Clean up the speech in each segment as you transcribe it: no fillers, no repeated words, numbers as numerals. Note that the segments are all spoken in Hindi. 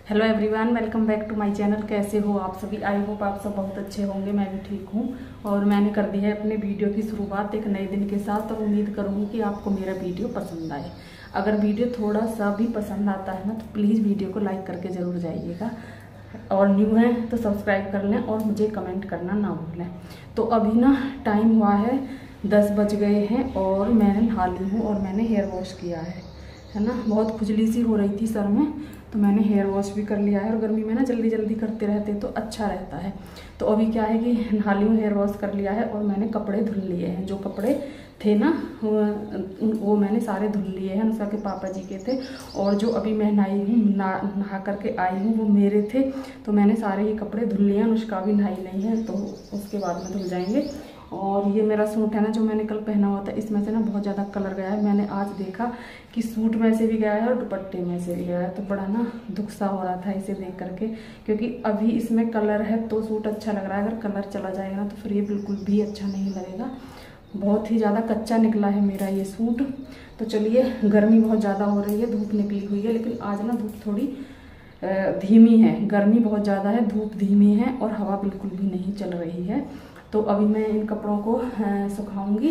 Hello everyone, welcome back to my channel. कैसे हो आप सभी? आई होप आप सब बहुत अच्छे होंगे। मैं भी ठीक हूँ और मैंने कर दी है अपने वीडियो की शुरुआत एक नए दिन के साथ और उम्मीद करूँगी कि आपको मेरा वीडियो पसंद आए। अगर वीडियो थोड़ा सा भी पसंद आता है ना तो प्लीज़ वीडियो को लाइक करके ज़रूर जाइएगा और न्यू हैं तो सब्सक्राइब कर लें और मुझे कमेंट करना ना भूलें। तो अभी ना टाइम हुआ है 10 बज गए हैं और मैंने नहा ली हूँ और मैंने हेयर वॉश किया है ना। बहुत खुजली सी हो रही थी सर में, तो मैंने हेयर वॉश भी कर लिया है। और गर्मी में ना जल्दी जल्दी करते रहते तो अच्छा रहता है। तो अभी क्या है कि नहा ली हूँ, हेयर वॉश कर लिया है और मैंने कपड़े धुल लिए हैं। जो कपड़े थे ना वो मैंने सारे धुल लिए हैं, अनुष्का के पापा जी के थे। और जो अभी मैं नहा करके आई हूँ वो मेरे थे, तो मैंने सारे ही कपड़े धुल लिए हैं। अनुष्का भी नहाई नहीं है तो उसके बाद में धुल जाएंगे। और ये मेरा सूट है ना जो मैंने कल पहना हुआ था, इसमें से ना बहुत ज़्यादा कलर गया है। मैंने आज देखा कि सूट में से भी गया है और दुपट्टे में से भी गया है, तो बड़ा ना दुख सा हो रहा था इसे देख करके, क्योंकि अभी इसमें कलर है तो सूट अच्छा लग रहा है। अगर कलर चला जाएगा ना तो फिर ये बिल्कुल भी अच्छा नहीं लगेगा। बहुत ही ज़्यादा कच्चा निकला है मेरा ये सूट। तो चलिए, गर्मी बहुत ज़्यादा हो रही है, धूप निकली हुई है, लेकिन आज ना धूप थोड़ी धीमी है। गर्मी बहुत ज़्यादा है, धूप धीमी है और हवा बिल्कुल भी नहीं चल रही है। तो अभी मैं इन कपड़ों को सुखाऊंगी।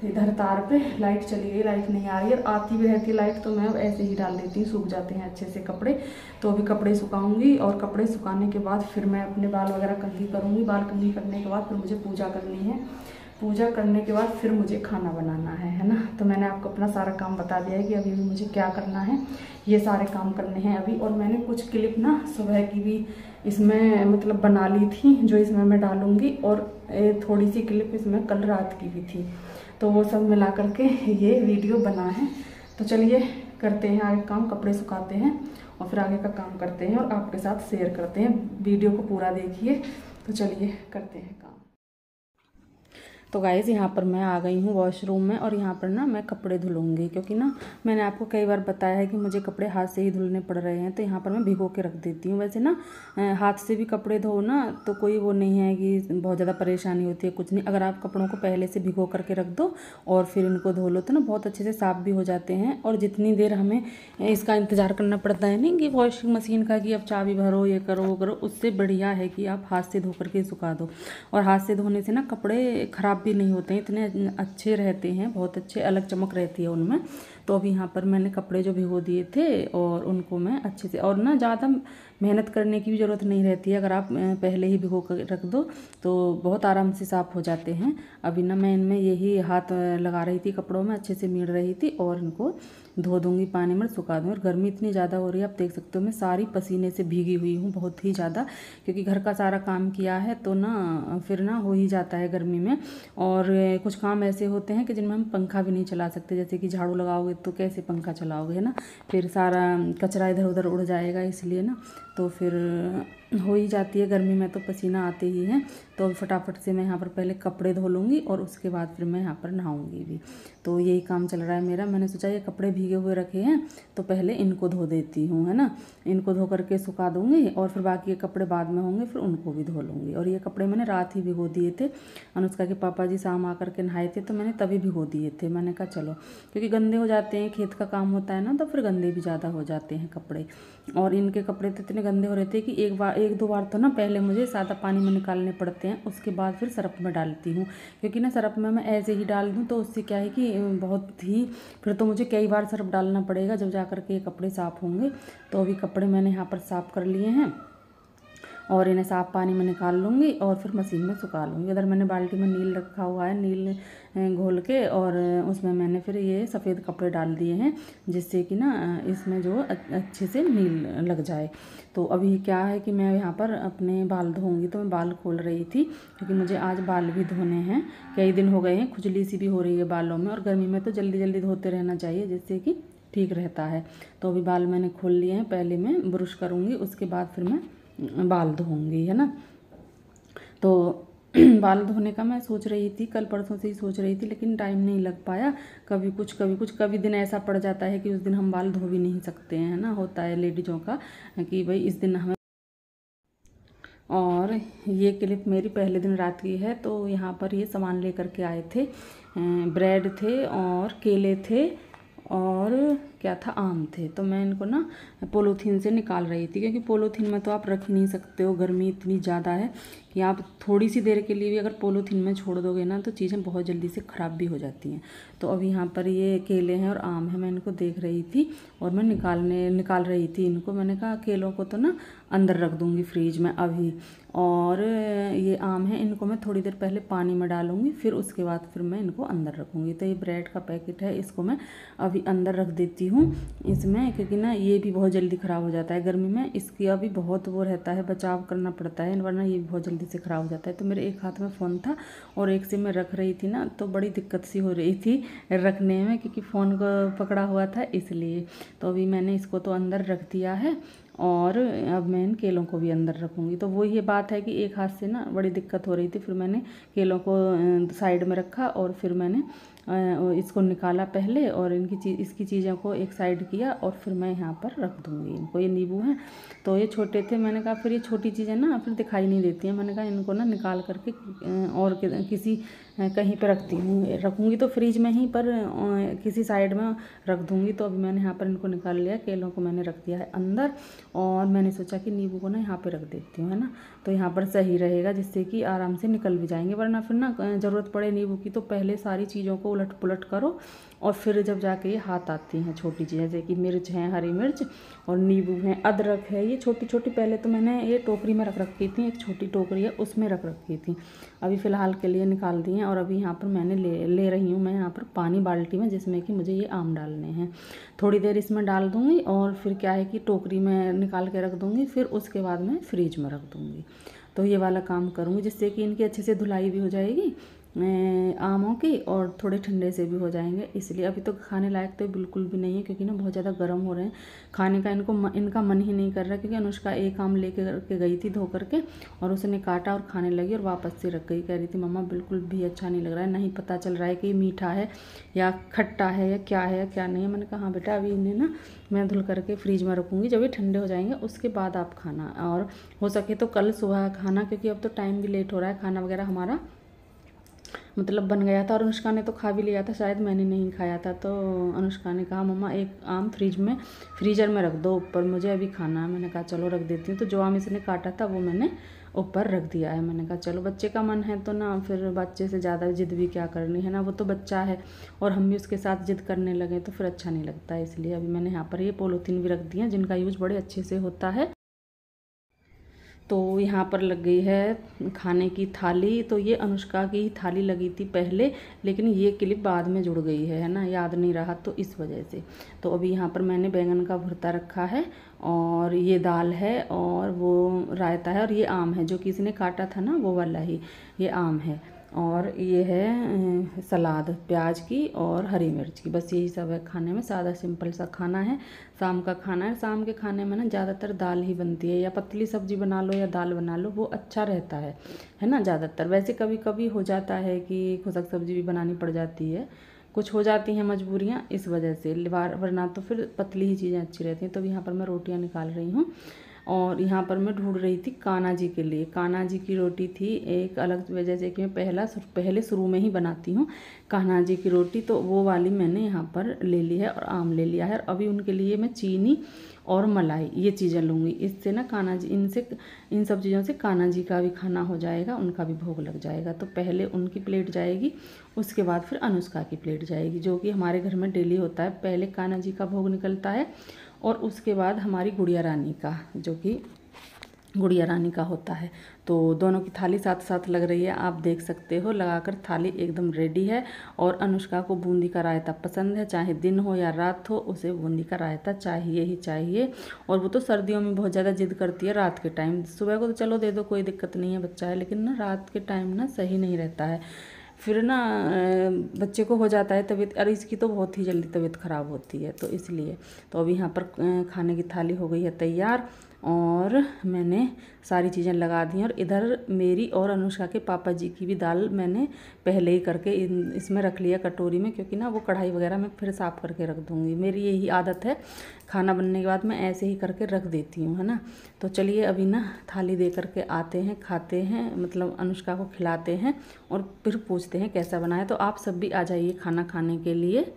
इधर तार पे लाइट चली गई, लाइट नहीं आ रही है। आती भी रहती है लाइट तो मैं अब ऐसे ही डाल देती हूँ, सूख जाते हैं अच्छे से कपड़े। तो अभी कपड़े सुखाऊंगी और कपड़े सुखाने के बाद फिर मैं अपने बाल वगैरह कंघी करूँगी। बाल कंघी करने के बाद फिर मुझे पूजा करनी है। पूजा करने के बाद फिर मुझे खाना बनाना है ना। तो मैंने आपको अपना सारा काम बता दिया है कि अभी भी मुझे क्या करना है। ये सारे काम करने हैं अभी। और मैंने कुछ क्लिप ना सुबह की भी इसमें मतलब बना ली थी जो इसमें मैं डालूंगी, और थोड़ी सी क्लिप इसमें कल रात की भी थी, तो वो सब मिला करके ये वीडियो बना है। तो चलिए करते हैं आगे काम, कपड़े सुखाते हैं और फिर आगे का काम करते हैं और आपके साथ शेयर करते हैं। वीडियो को पूरा देखिए। तो चलिए करते हैं काम। तो गाइज़ यहाँ पर मैं आ गई हूँ वॉशरूम में और यहाँ पर ना मैं कपड़े धुलूँगी, क्योंकि ना मैंने आपको कई बार बताया है कि मुझे कपड़े हाथ से ही धुलने पड़ रहे हैं। तो यहाँ पर मैं भिगो के रख देती हूँ। वैसे ना हाथ से भी कपड़े धो ना तो कोई वो नहीं है कि बहुत ज़्यादा परेशानी होती है, कुछ नहीं। अगर आप कपड़ों को पहले से भिगो करके रख दो और फिर इनको धो लो तो ना बहुत अच्छे से साफ़ भी हो जाते हैं। और जितनी देर हमें इसका इंतज़ार करना पड़ता है नहीं कि वॉशिंग मशीन का कि अब चाबी भरो ये करो वो करो, उससे बढ़िया है कि आप हाथ से धो करके सुखा दो। और हाथ से धोने से ना कपड़े ख़राब भी नहीं होते हैं, इतने अच्छे रहते हैं, बहुत अच्छे, अलग चमक रहती है उनमें। तो अभी यहाँ पर मैंने कपड़े जो भिगो दिए थे और उनको मैं अच्छे से, और ना ज़्यादा मेहनत करने की भी ज़रूरत नहीं रहती है। अगर आप पहले ही भिगो कर रख दो तो बहुत आराम से साफ़ हो जाते हैं। अभी ना मैं इनमें यही हाथ लगा रही थी, कपड़ों में अच्छे से मीड़ रही थी और इनको धो दूँगी, पानी में सुखा दूँगी। और गर्मी इतनी ज़्यादा हो रही है, आप देख सकते हो मैं सारी पसीने से भीगी हुई हूँ, बहुत ही ज़्यादा, क्योंकि घर का सारा काम किया है तो ना फिर ना हो ही जाता है गर्मी में। और कुछ काम ऐसे होते हैं कि जिनमें हम पंखा भी नहीं चला सकते, जैसे कि झाड़ू लगाओगे तो कैसे पंखा चलाओगे, है ना। फिर सारा कचरा इधर उधर उड़ जाएगा, इसलिए ना तो फिर हो ही जाती है गर्मी में, तो पसीना आते ही है। तो फटाफट से मैं यहाँ पर पहले कपड़े धो लूँगी और उसके बाद फिर मैं यहाँ पर नहाऊँगी भी। तो यही काम चल रहा है मेरा। मैंने सोचा ये कपड़े भीगे हुए रखे हैं तो पहले इनको धो देती हूँ, है ना। इनको धो करके सुखा दूँगी और फिर बाकी के कपड़े बाद में होंगे, फिर उनको भी धो लूँगी। और ये कपड़े मैंने रात ही भिगो दिए थे। अनुष्का के पापा जी शाम आ करके नहाए थे तो मैंने तभी भिगो दिए थे। मैंने कहा चलो, क्योंकि गंदे हो जाते हैं, खेत का काम होता है ना, तो फिर गंदे भी ज़्यादा हो जाते हैं कपड़े। और इनके कपड़े तो इतने गंदे हो रहे थे कि एक दो बार तो ना पहले मुझे सादा पानी में निकालने पड़ते हैं, उसके बाद फिर सरफ में डालती हूँ। क्योंकि ना सरफ में मैं ऐसे ही डाल दूँ तो उससे क्या है कि बहुत ही, फिर तो मुझे कई बार सरफ डालना पड़ेगा जब जा कर के ये कपड़े साफ़ होंगे। तो अभी कपड़े मैंने यहाँ पर साफ़ कर लिए हैं और इन्हें साफ़ पानी में निकाल लूँगी और फिर मशीन में सुखा लूँगी। इधर मैंने बाल्टी में नील रखा हुआ है, नील घोल के, और उसमें मैंने फिर ये सफ़ेद कपड़े डाल दिए हैं जिससे कि ना इसमें जो अच्छे से नील लग जाए। तो अभी क्या है कि मैं यहाँ पर अपने बाल धोऊंगी, तो मैं बाल खोल रही थी क्योंकि मुझे आज बाल भी धोने हैं। कई दिन हो गए हैं, खुजली सी भी हो रही है बालों में, और गर्मी में तो जल्दी जल्दी धोते रहना चाहिए जिससे कि ठीक रहता है। तो अभी बाल मैंने खोल लिए हैं, पहले मैं ब्रश करूँगी, उसके बाद फिर मैं बाल धोऊंगी, है ना। तो बाल धोने का मैं सोच रही थी, कल परसों से ही सोच रही थी, लेकिन टाइम नहीं लग पाया। कभी कुछ कभी कुछ, कभी दिन ऐसा पड़ जाता है कि उस दिन हम बाल धो भी नहीं सकते हैं, है ना। होता है लेडीज़ों का कि भाई इस दिन हमें। और ये क्लिप मेरी पहले दिन रात की है। तो यहाँ पर ये सामान लेकर के आए थे, ब्रेड थे और केले थे और क्या था, आम थे। तो मैं इनको ना पॉलीथीन से निकाल रही थी, क्योंकि पॉलीथीन में तो आप रख ही नहीं सकते हो, गर्मी इतनी ज़्यादा है कि आप थोड़ी सी देर के लिए भी अगर पॉलीथीन में छोड़ दोगे ना तो चीज़ें बहुत जल्दी से ख़राब भी हो जाती हैं। तो अभी यहाँ पर ये केले हैं और आम है, मैं इनको देख रही थी और मैं निकाल रही थी इनको। मैंने कहा केलों को तो ना अंदर रख दूँगी फ्रीज में अभी, और ये आम है इनको मैं थोड़ी देर पहले पानी में डालूँगी, फिर उसके बाद फिर मैं इनको अंदर रखूँगी। तो ये ब्रेड का पैकेट है, इसको मैं अभी अंदर रख देती हूँ इसमें, क्योंकि ना ये भी बहुत जल्दी ख़राब हो जाता है गर्मी में। इसकी अभी बहुत वो रहता है, बचाव करना पड़ता है, वरना ये बहुत जल्दी से ख़राब हो जाता है। तो मेरे एक हाथ में फ़ोन था और एक से मैं रख रही थी ना, तो बड़ी दिक्कत सी हो रही थी रखने में, क्योंकि फ़ोन को पकड़ा हुआ था इसलिए। तो अभी मैंने इसको तो अंदर रख दिया है और अब मैं इन केलों को भी अंदर रखूँगी। तो वो ये बात है कि एक हाथ से ना बड़ी दिक्कत हो रही थी, फिर मैंने केलों को साइड में रखा और फिर मैंने इसको निकाला पहले और इसकी चीज़ों को एक साइड किया और फिर मैं यहाँ पर रख दूँगी इनको। ये नींबू हैं तो ये छोटे थे, मैंने कहा फिर ये छोटी चीज़ें ना फिर दिखाई नहीं देती हैं, मैंने कहा इनको ना निकाल करके और किसी कहीं पर रखूँगी तो फ्रिज में ही, पर किसी साइड में रख दूँगी। तो अभी मैंने यहाँ पर इनको निकाल लिया, केलों को मैंने रख दिया है अंदर और मैंने सोचा कि नींबू को ना यहाँ पे रख देती हूँ, है ना, तो यहाँ पर सही रहेगा, जिससे कि आराम से निकल भी जाएंगे। वरना फिर ना ज़रूरत पड़े नींबू की तो पहले सारी चीज़ों को उलट पुलट करो और फिर जब जाके ये हाथ आती हैं छोटी चीज़ें, जैसे कि मिर्च है, हरी मिर्च और नींबू है, अदरक है, ये छोटी छोटी पहले तो मैंने ये टोकरी में रख रखी थी, एक छोटी टोकरी है उसमें रख रखी थी, अभी फ़िलहाल के लिए निकाल दी हैं। और अभी यहाँ पर मैंने ले रही हूँ मैं यहाँ पर पानी बाल्टी में, जिसमें कि मुझे ये आम डालने हैं। थोड़ी देर इसमें डाल दूँगी और फिर क्या है कि टोकरी में निकाल के रख दूँगी, फिर उसके बाद मैं फ्रिज में रख दूँगी। तो ये वाला काम करूँगी, जिससे कि इनकी अच्छे से धुलाई भी हो जाएगी आमों की और थोड़े ठंडे से भी हो जाएंगे। इसलिए अभी तो खाने लायक तो बिल्कुल भी नहीं है, क्योंकि ना बहुत ज़्यादा गर्म हो रहे हैं, खाने का इनका मन ही नहीं कर रहा। क्योंकि अनुष्का एक आम लेके गई थी धो करके और उसने काटा और खाने लगी और वापस से रख गई, कह रही थी मम्मा बिल्कुल भी अच्छा नहीं लग रहा है, नहीं पता चल रहा है कि मीठा है या खट्टा है या क्या है या क्या नहीं है। मैंने कहा हाँ बेटा अभी इन्हें ना मैं धुल करके फ्रिज में रखूँगी, जब ये ठंडे हो जाएंगे उसके बाद आप खाना, और हो सके तो कल सुबह खाना, क्योंकि अब तो टाइम भी लेट हो रहा है। खाना वगैरह हमारा मतलब बन गया था और अनुष्का ने तो खा भी लिया था, शायद मैंने नहीं खाया था। तो अनुष्का ने कहा मम्मा एक आम फ्रीजर में रख दो ऊपर, मुझे अभी खाना है। मैंने कहा चलो रख देती हूँ। तो जो आम इसने काटा था वो मैंने ऊपर रख दिया है। मैंने कहा चलो बच्चे का मन है तो ना फिर बच्चे से ज़्यादा जिद भी क्या करनी है ना, वो तो बच्चा है और हम भी उसके साथ जिद करने लगे तो फिर अच्छा नहीं लगता है। इसलिए अभी मैंने यहाँ पर ये पॉलीथीन भी रख दी है, जिनका यूज़ बड़े अच्छे से होता है। तो यहाँ पर लग गई है खाने की थाली। तो ये अनुष्का की ही थाली लगी थी पहले, लेकिन ये क्लिप बाद में जुड़ गई है ना, याद नहीं रहा तो इस वजह से। तो अभी यहाँ पर मैंने बैंगन का भुर्ता रखा है और ये दाल है और वो रायता है और ये आम है, जो किसी ने काटा था ना वो वाला ही ये आम है। और ये है सलाद प्याज की और हरी मिर्च की, बस यही सब है खाने में। सादा सिंपल सा खाना है, शाम का खाना है। शाम के खाने में ना ज़्यादातर दाल ही बनती है, या पतली सब्जी बना लो या दाल बना लो, वो अच्छा रहता है ना ज़्यादातर। वैसे कभी कभी हो जाता है कि खुसक सब्जी भी बनानी पड़ जाती है, कुछ हो जाती हैं मजबूरियाँ इस वजह से, वरना तो फिर पतली ही चीज़ें अच्छी रहती हैं। तो यहाँ पर मैं रोटियाँ निकाल रही हूँ और यहाँ पर मैं ढूंढ रही थी कान्हा जी के लिए। कान्हा जी की रोटी थी एक अलग वजह से कि मैं पहले शुरू में ही बनाती हूँ कान्हा जी की रोटी, तो वो वाली मैंने यहाँ पर ले ली है और आम ले लिया है। और अभी उनके लिए मैं चीनी और मलाई ये चीज़ें लूँगी, इससे ना कान्हा जी इन सब चीज़ों से कान्हा जी का भी खाना हो जाएगा, उनका भी भोग लग जाएगा। तो पहले उनकी प्लेट जाएगी, उसके बाद फिर अनुष्का की प्लेट जाएगी, जो कि हमारे घर में डेली होता है। पहले कान्हा जी का भोग निकलता है और उसके बाद हमारी गुड़िया रानी का, जो कि गुड़िया रानी का होता है। तो दोनों की थाली साथ साथ लग रही है, आप देख सकते हो। लगाकर थाली एकदम रेडी है। और अनुष्का को बूंदी का रायता पसंद है, चाहे दिन हो या रात हो, उसे बूंदी का रायता चाहिए ही चाहिए। और वो तो सर्दियों में बहुत ज़्यादा जिद करती है रात के टाइम। सुबह को तो चलो दे दो, कोई दिक्कत नहीं है, बच्चा है, लेकिन ना रात के टाइम ना सही नहीं रहता है, फिर ना बच्चे को हो जाता है तबीयत, और इसकी तो बहुत ही जल्दी तबीयत ख़राब होती है, तो इसलिए। तो अभी यहाँ पर खाने की थाली हो गई है तैयार और मैंने सारी चीज़ें लगा दी हैं। और इधर मेरी और अनुष्का के पापा जी की भी दाल मैंने पहले ही करके इसमें रख लिया कटोरी में, क्योंकि ना वो कढ़ाई वगैरह मैं फिर साफ़ करके रख दूँगी। मेरी यही आदत है, खाना बनने के बाद मैं ऐसे ही करके रख देती हूँ, है ना। तो चलिए अभी ना थाली दे करके आते हैं, खाते हैं, मतलब अनुष्का को खिलाते हैं और फिर पूछते हैं कैसा बना है। तो आप सब भी आ जाइए खाना खाने के लिए।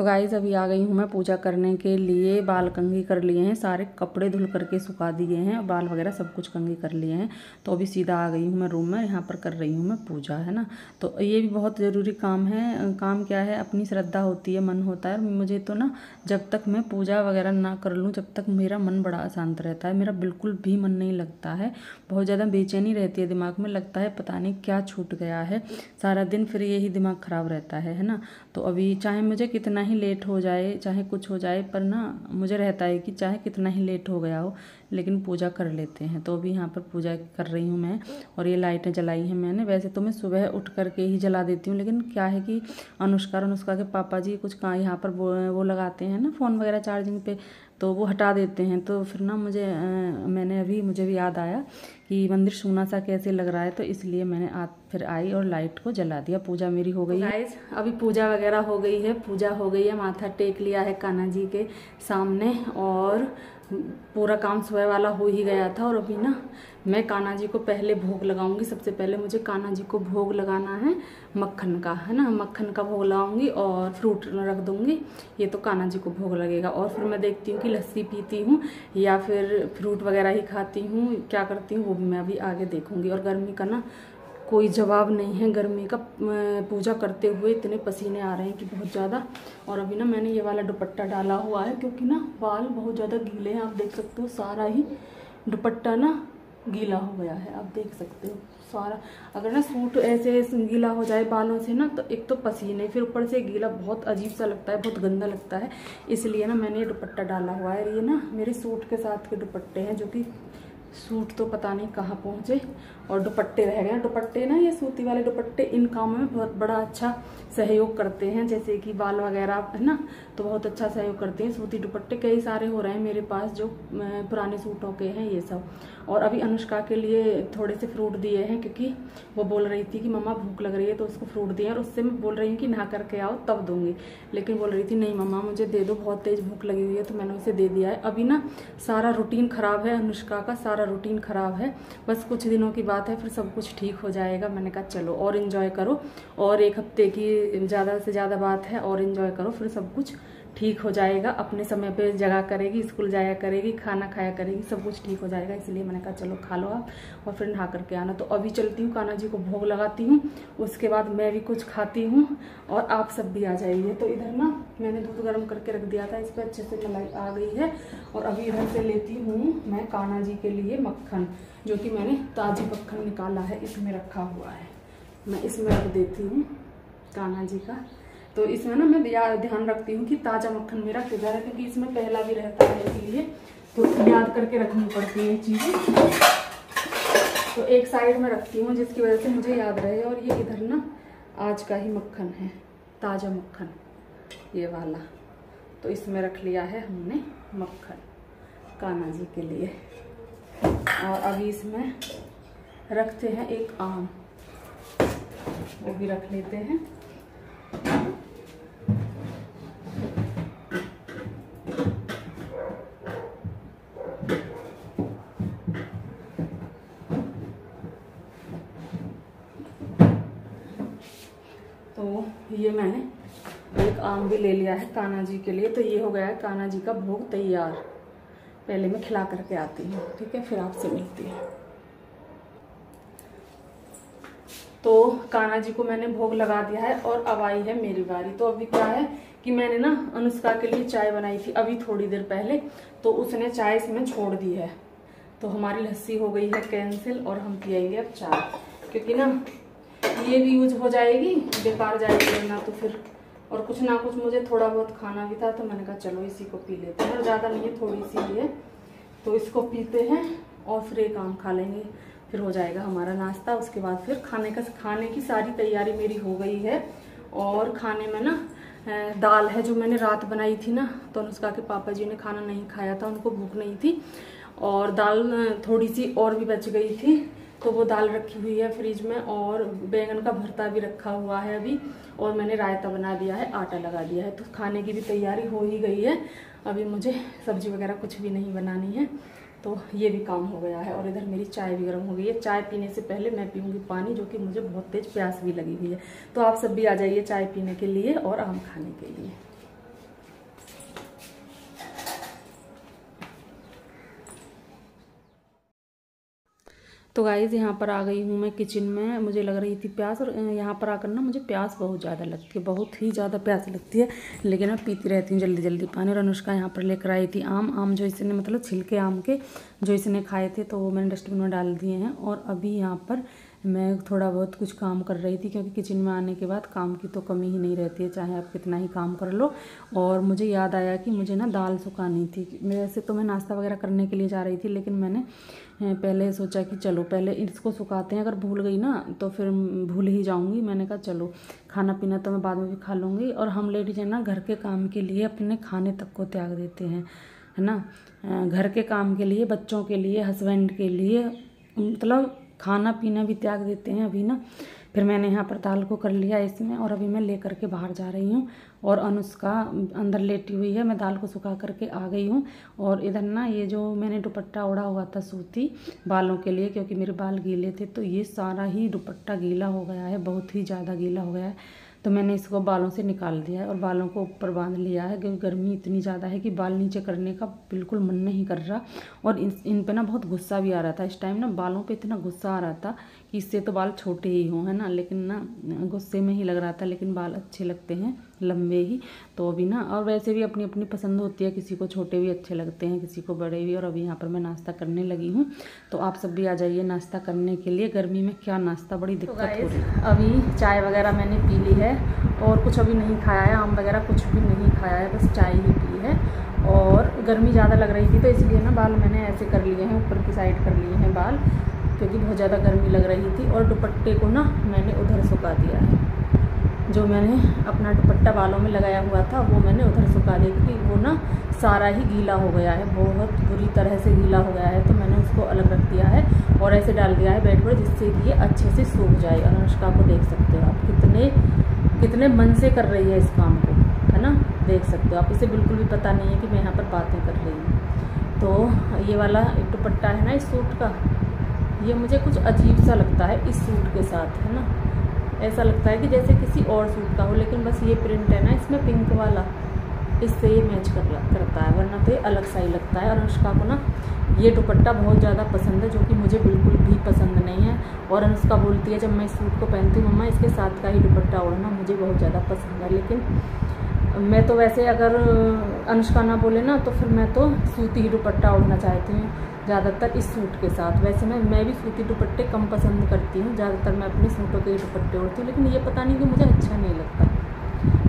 तो गाइस अभी आ गई हूँ मैं पूजा करने के लिए। बाल कंघी कर लिए हैं, सारे कपड़े धुल करके सुखा दिए हैं, बाल वगैरह सब कुछ कंघी कर लिए हैं। तो अभी सीधा आ गई हूँ मैं रूम में, यहाँ पर कर रही हूँ मैं पूजा, है ना। तो ये भी बहुत ज़रूरी काम है। काम क्या है, अपनी श्रद्धा होती है, मन होता है। मुझे तो ना जब तक मैं पूजा वगैरह ना कर लूँ, जब तक मेरा मन बड़ा अशांत रहता है, मेरा बिल्कुल भी मन नहीं लगता है। बहुत ज़्यादा बेचैनी रहती है दिमाग में, लगता है पता नहीं क्या छूट गया है सारा दिन, फिर यही दिमाग ख़राब रहता है ना। तो अभी चाहे मुझे कितना ही लेट हो जाए, चाहे कुछ हो जाए, पर ना मुझे रहता है कि चाहे कितना ही लेट हो गया हो लेकिन पूजा कर लेते हैं। तो अभी यहाँ पर पूजा कर रही हूँ मैं, और ये लाइटें जलाई हैं मैंने। वैसे तो मैं सुबह उठ करके ही जला देती हूँ, लेकिन क्या है कि अनुष्का के पापा जी कुछ कहाँ यहाँ पर वो लगाते हैं ना फ़ोन वगैरह चार्जिंग पे, तो वो हटा देते हैं। तो फिर ना मुझे भी याद आया कि मंदिर सूना सा कैसे लग रहा है, तो इसलिए मैंने फिर आई और लाइट को जला दिया। पूजा मेरी हो गई है गाइस, अभी पूजा वगैरह हो गई है, पूजा हो गई है, माथा टेक लिया है कान्हा जी के सामने, और पूरा काम सुबह वाला हो ही गया था। और अभी ना मैं कान्हा जी को पहले भोग लगाऊंगी। सबसे पहले मुझे कान्हा जी को भोग लगाना है मक्खन का, है ना। मक्खन का भोग लगाऊंगी और फ्रूट रख दूंगी, ये तो कान्हा जी को भोग लगेगा। और फिर मैं देखती हूँ कि लस्सी पीती हूँ या फिर फ्रूट वगैरह ही खाती हूँ, क्या करती हूँ वो भी मैं अभी आगे देखूंगी। और गर्मी का ना कोई जवाब नहीं है, गर्मी का पूजा करते हुए इतने पसीने आ रहे हैं कि बहुत ज़्यादा। और अभी ना मैंने ये वाला दुपट्टा डाला हुआ है, क्योंकि ना बाल बहुत ज़्यादा गीले हैं। आप देख सकते हो सारा ही दुपट्टा ना गीला हो गया है, आप देख सकते हो सारा। अगर ना सूट ऐसे गीला हो जाए बालों से ना, तो एक तो पसीने, फिर ऊपर से गीला, बहुत अजीब सा लगता है, बहुत गंदा लगता है। इसलिए ना मैंने ये दुपट्टा डाला हुआ है। ये ना मेरे सूट के साथ के दुपट्टे हैं, जो कि सूट तो पता नहीं कहाँ पहुँचे और दुपट्टे रह गए। दुपट्टे ना, ये सूती वाले दुपट्टे इन कामों में बहुत बड़ा अच्छा सहयोग करते हैं, जैसे कि बाल वगैरह, है ना, तो बहुत अच्छा सहयोग करते हैं सूती दुपट्टे। कई सारे हो रहे हैं मेरे पास जो पुराने सूटों के हैं ये सब। और अभी अनुष्का के लिए थोड़े से फ्रूट दिए हैं, क्योंकि वो बोल रही थी कि मम्मा भूख लग रही है, तो उसको फ्रूट दिए। और उससे मैं बोल रही हूँ कि नहा करके आओ तब दूंगी, लेकिन बोल रही थी नहीं मम्मा मुझे दे दो, बहुत तेज भूख लगी हुई है, तो मैंने उसे दे दिया है। अभी ना सारा रूटीन खराब है, अनुष्का का सारा रूटीन खराब है, बस कुछ दिनों की बात है, फिर सब कुछ ठीक हो जाएगा। मैंने कहा चलो और एंजॉय करो, और एक हफ्ते की ज़्यादा से ज़्यादा बात है, और एंजॉय करो, फिर सब कुछ ठीक हो जाएगा। अपने समय पे जगा करेगी, स्कूल जाया करेगी, खाना खाया करेगी, सब कुछ ठीक हो जाएगा। इसलिए मैंने कहा चलो खा लो आप और फिर नहा करके आना। तो अभी चलती हूँ, कान्हा जी को भोग लगाती हूँ, उसके बाद मैं भी कुछ खाती हूँ और आप सब भी आ जाइए। तो इधर ना मैंने दूध गर्म करके रख दिया था, इस पर अच्छे से मलाई आ गई है। और अभी इधर से लेती हूँ मैं कान्हा जी के लिए मक्खन, जो कि मैंने ताज़ी मक्खन निकाला है, इसमें रखा हुआ है, मैं इसमें रख देती हूँ कान्हा जी का। तो इसमें ना मैं ध्यान रखती हूँ कि ताज़ा मक्खन मेरा किधर है, क्योंकि इसमें पहला भी रहता है, इसलिए तो याद करके रखनी पड़ती है चीज़ें। तो एक साइड में रखती हूँ जिसकी वजह से मुझे याद रहे। और ये इधर ना आज का ही मक्खन है, ताज़ा मक्खन ये वाला, तो इसमें रख लिया है हमने मक्खन कान्हा जी के लिए। और अभी इसमें रखते हैं एक आम, वो भी रख लेते हैं। तो ये मैंने एक आम भी ले लिया है कान्हा जी के लिए। तो ये हो गया है कान्हा जी का भोग तैयार। पहले मैं खिला करके आती हूँ, ठीक है, फिर आपसे मिलती हूँ। तो कान्हा जी को मैंने भोग लगा दिया है और अब आई है मेरी बारी। तो अभी क्या है कि मैंने ना अनुष्का के लिए चाय बनाई थी अभी थोड़ी देर पहले, तो उसने चाय इसमें छोड़ दी है, तो हमारी लस्सी हो गई है कैंसिल और हम पिएंगे अब चाय, क्योंकि ना ये भी यूज हो जाएगी, बेकार जाएगी ना तो फिर। और कुछ ना कुछ मुझे थोड़ा बहुत खाना भी था, तो मैंने कहा चलो इसी को पी लेते हैं। ज़्यादा नहीं है, थोड़ी सी ही है, तो इसको पीते हैं और फिर एक आम खा लेंगे, फिर हो जाएगा हमारा नाश्ता। उसके बाद फिर खाने की सारी तैयारी मेरी हो गई है। और खाने में ना दाल है जो मैंने रात बनाई थी ना, तो अनुष्का के पापा जी ने खाना नहीं खाया था, उनको भूख नहीं थी, और दाल थोड़ी सी और भी बच गई थी, तो वो दाल रखी हुई है फ्रिज में। और बैंगन का भरता भी रखा हुआ है अभी, और मैंने रायता बना दिया है, आटा लगा दिया है। तो खाने की भी तैयारी हो ही गई है, अभी मुझे सब्जी वगैरह कुछ भी नहीं बनानी है, तो ये भी काम हो गया है। और इधर मेरी चाय भी गर्म हो गई है। चाय पीने से पहले मैं पीऊँगी पानी, जो कि मुझे बहुत तेज प्यास भी लगी हुई है। तो आप सब भी आ जाइए चाय पीने के लिए और आम खाने के लिए। तो गाइज़ यहाँ पर आ गई हूँ मैं किचन में। मुझे लग रही थी प्यास, और यहाँ पर आकर ना मुझे प्यास बहुत ज़्यादा लगती है, बहुत ही ज़्यादा प्यास लगती है। लेकिन मैं पीती रहती हूँ जल्दी जल्दी पानी। और अनुष्का यहाँ पर लेकर आई थी आम जो इसने मतलब छिलके आम के जो इसने खाए थे, तो वो मैंने डस्टबिन में डाल दिए हैं। और अभी यहाँ पर मैं थोड़ा बहुत कुछ काम कर रही थी, क्योंकि किचन में आने के बाद काम की तो कमी ही नहीं रहती है, चाहे आप कितना ही काम कर लो। और मुझे याद आया कि मुझे ना दाल सुखानी थी। वैसे तो मैं नाश्ता वगैरह करने के लिए जा रही थी, लेकिन मैंने पहले सोचा कि चलो पहले इसको सुखाते हैं, अगर भूल गई ना तो फिर भूल ही जाऊंगी। मैंने कहा चलो खाना पीना तो मैं बाद में भी खा लूँगी। और हम लेडीज है ना घर के काम के लिए अपने खाने तक को त्याग देते हैं, है ना। घर के काम के लिए, बच्चों के लिए, हस्बैंड के लिए, मतलब खाना पीना भी त्याग देते हैं अभी ना। फिर मैंने यहाँ पर दाल को कर लिया इसमें, और अभी मैं लेकर के बाहर जा रही हूँ। और अनुष्का अंदर लेटी हुई है, मैं दाल को सुखा करके आ गई हूँ। और इधर ना ये जो मैंने दुपट्टा ओढ़ा हुआ था सूती बालों के लिए, क्योंकि मेरे बाल गीले थे, तो ये सारा ही दुपट्टा गीला हो गया है, बहुत ही ज़्यादा गीला हो गया है। तो मैंने इसको बालों से निकाल दिया है और बालों को ऊपर बांध लिया है, क्योंकि गर्मी इतनी ज़्यादा है कि बाल नीचे करने का बिल्कुल मन नहीं कर रहा। और इन पे ना बहुत गुस्सा भी आ रहा था इस टाइम ना, बालों पे इतना गुस्सा आ रहा था कि इससे तो बाल छोटे ही हों, है ना। लेकिन ना गुस्से में ही लग रहा था, लेकिन बाल अच्छे लगते हैं लंबे ही। तो अभी ना, और वैसे भी अपनी अपनी पसंद होती है, किसी को छोटे भी अच्छे लगते हैं, किसी को बड़े भी। और अभी यहाँ पर मैं नाश्ता करने लगी हूँ, तो आप सब भी आ जाइए नाश्ता करने के लिए। गर्मी में क्या नाश्ता, बड़ी दिक्कत हो रही है। अभी चाय वगैरह मैंने पी ली है, और कुछ अभी नहीं खाया है, आम वगैरह कुछ भी नहीं खाया है, बस चाय ही पी है। और गर्मी ज़्यादा लग रही थी, तो इसलिए ना बाल मैंने ऐसे कर लिए हैं, ऊपर की साइड कर लिए हैं बाल, क्योंकि बहुत ज़्यादा गर्मी लग रही थी। और दुपट्टे को ना मैंने उधर सुखा दिया है, जो मैंने अपना दुपट्टा बालों में लगाया हुआ था वो मैंने उधर सुखा दिया, क्योंकि वो ना सारा ही गीला हो गया है, बहुत बुरी तरह से गीला हो गया है। तो मैंने उसको अलग रख दिया है और ऐसे डाल दिया है बेड पर, जिससे कि ये अच्छे से सूख जाए। और अनुष्का को देख सकते हो आप कितने मन से कर रही है इस काम को, है ना, देख सकते हो आप। इसे बिल्कुल भी पता नहीं है कि मैं यहाँ पर बातें कर रही हूँ। तो ये वाला दुपट्टा है ना इस सूट का, ये मुझे कुछ अजीब सा लगता है इस सूट के साथ, है ना। ऐसा लगता है कि जैसे किसी और सूट का हो, लेकिन बस ये प्रिंट है ना इसमें पिंक वाला, इससे ये मैच करता है, वरना तो ये अलग सा ही लगता है। और अनुष्का को ना ये दुपट्टा बहुत ज़्यादा पसंद है, जो कि मुझे बिल्कुल भी पसंद नहीं है। और अनुष्का बोलती है जब मैं इस सूट को पहनती हूँ, मम्मा इसके साथ का ही दुपट्टा ओढ़ना, मुझे बहुत ज़्यादा पसंद है। लेकिन मैं तो वैसे, अगर अनुष्का ना बोले ना, तो फिर मैं तो सूती ही दुपट्टा ओढ़ना चाहती हूँ ज़्यादातर इस सूट के साथ। वैसे मैं भी सूती दुपट्टे कम पसंद करती हूँ, ज़्यादातर मैं अपने सूटों के दुपट्टे ओढ़ती हूँ, लेकिन ये पता नहीं कि मुझे अच्छा नहीं लगता।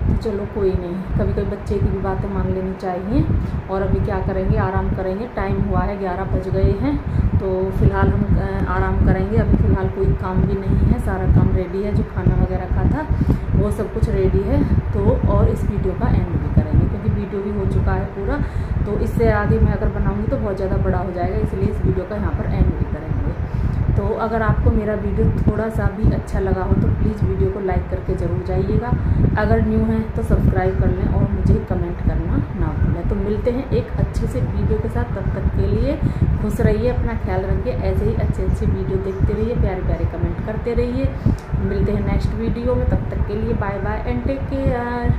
तो चलो कोई नहीं, कभी कभी बच्चे की भी बातें मान लेनी चाहिए। और अभी क्या करेंगे, आराम करेंगे। टाइम हुआ है 11 बज गए हैं, तो फिलहाल हम आराम करेंगे। अभी फ़िलहाल कोई काम भी नहीं है, सारा काम रेडी है, जो खाना वगैरह का था वो सब कुछ रेडी है। तो और इस वीडियो का एंड भी करेंगे, क्योंकि वीडियो भी हो चुका है पूरा। तो इससे आगे मैं अगर बनाऊँगी तो बहुत ज़्यादा बड़ा हो जाएगा, इसलिए इस वीडियो का यहाँ पर एंड भी करेंगे। तो अगर आपको मेरा वीडियो थोड़ा सा भी अच्छा लगा हो तो प्लीज़ वीडियो को लाइक करके ज़रूर जाइएगा। अगर न्यू हैं तो सब्सक्राइब कर लें और मुझे कमेंट करना ना भूलें। तो मिलते हैं एक अच्छे से वीडियो के साथ, तब तक के लिए खुश रहिए, अपना ख्याल रखिए, ऐसे ही अच्छे वीडियो देखते रहिए, प्यारे प्यारे कमेंट करते रहिए। मिलते हैं नेक्स्ट वीडियो में, तब तक के लिए bye bye and take care.